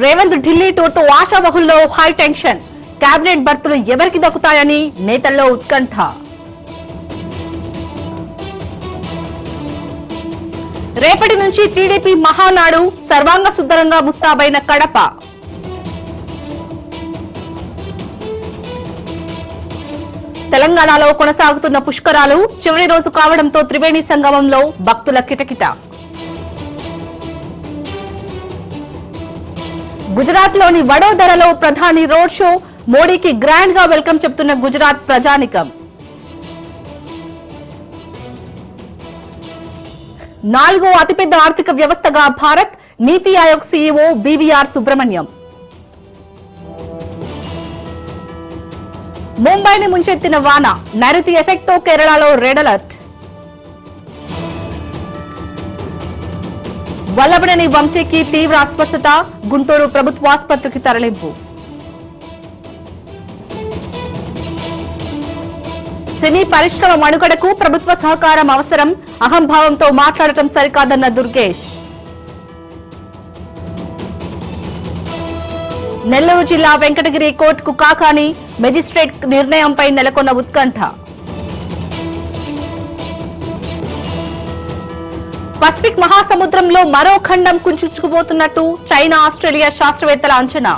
రేవంత్ ఢిల్లీ టూర్తో ఆశావహుల్లో high tension. Cabinet బర్తులు ఎవరికి దక్కుతాయని నేతల్లో ఉత్కంఠ. రేపటి నుంచి టీడీపీ మహానాడు, సర్వాంగ సుందరంగా ముస్తాబైన కడప. తెలంగాణలో కొనసాగుతున్న పుష్కరాలు చివరి రోజు కావడంతో త్రివేణి సంగమంలో భక్తుల కిటకిట. గుజరాత్ లోని వడోదరలో ప్రధాని రోడ్ షో, మోడీకి గ్రాండ్ గా వెల్కమ్ చెబుతున్న గుజరాత్ ప్రజానికం. 4వ అతిపెద్ద ఆర్థిక వ్యవస్థగా భారత్, నీతి ఆయోగ్ సీఈఓ బీవీఆర్ సుబ్రహ్మణ్యం. ముంబైని ముంచెత్తిన వాన, నైరుతి ఎఫెక్ట్ తో కేరళలో రెడ్ అలర్ట్. వల్లభనేని వంశీకి తీవ్ర అస్వస్థత, గుంటూరు ప్రభుత్వాసుపత్రికి తరలింపు. సినీ పరిశ్రమ మనుగడకు ప్రభుత్వ సహకారం అవసరం, అహంభావంతో మాట్లాడటం సరికాదన్న దుర్గేష్. నెల్లూరు జిల్లా వెంకటగిరి కోర్టుకు కాకాని, మెజిస్ట్రేట్ నిర్ణయంపై నెలకొన్న ఉత్కంఠ. పసిఫిక్ మహాసముద్రంలో మరో ఖండం కుంచుకుపోతున్నట్టు చైనా, ఆస్ట్రేలియా శాస్త్రవేత్తల అంచనా.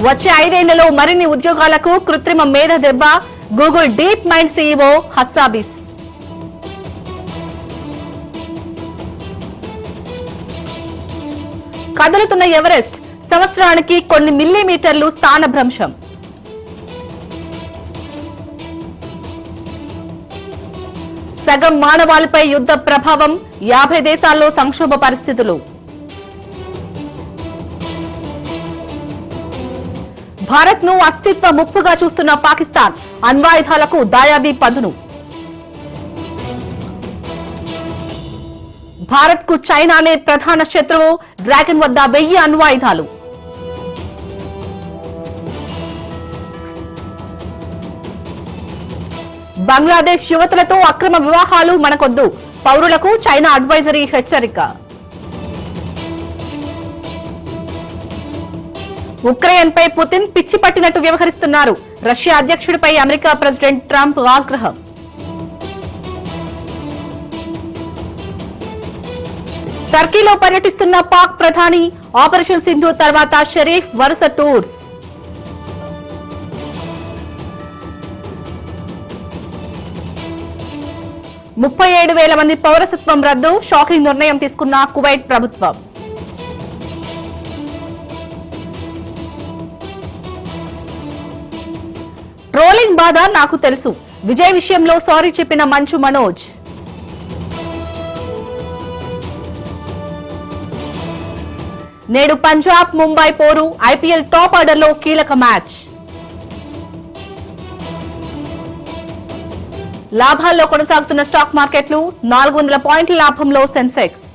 వచ్చే 5 ఏళ్లలో మరిన్ని ఉద్యోగాలకు కృత్రిమ మేధ దెబ్బ, గూగుల్ డీప్ మైండ్ సీఈఓ హస్సాబిస్. కదులుతున్న ఎవరెస్ట్, సంవత్సరానికి కొన్ని మిల్లీమీటర్లు స్థానభ్రంశం. సగం మానవాళిపై యుద్ధ ప్రభావం, 50 దేశాల్లో సంక్షోభ పరిస్థితులు. భారత్ ను అస్తిత్వ ముప్పుగా చూస్తున్న పాకిస్తాన్, అణ్వాయుధాలకు దాయాది పదును. భారత్ కు చైనానే ప్రధాన శత్రువు, డ్రాగన్ వద్ద 1000 అణ్వాయుధాలు. బంగ్లాదేశ్ యువతులతో అక్రమ వివాహాలు మనకొద్దు, పౌరులకు చైనా అడ్వైజరీ హెచ్చరిక. ఉక్రెయిన్ పై పుతిన్ పిచ్చి పట్టినట్టు వ్యవహరిస్తున్నారు, రష్యా అధ్యక్షుడిపై అమెరికా ప్రెసిడెంట్ ట్రంప్ ఆగ్రహం. టర్కీలో పర్యటిస్తున్న పాక్ ప్రధాని, ఆపరేషన్ సింధు తర్వాత షరీఫ్ వరుస టూర్స్. $37,000 మంది పౌరసత్వం రద్దు, షాకింగ్ నిర్ణయం తీసుకున్న కువైట్ ప్రభుత్వం. ట్రోలింగ్ బాధ నాకు తెలుసు, విజయ్ విషయంలో సారీ చెప్పిన మంచు మనోజ్. నేడు పంజాబ్ ముంబై పోరు, ఐపీఎల్ టాప్ ఆర్డర్ లో కీలక మ్యాచ్. లాభాల్లో కొనసాగుతున్న స్టాక్ మార్కెట్లు, 400 పాయింట్ల లాభంలో సెన్సెక్స్.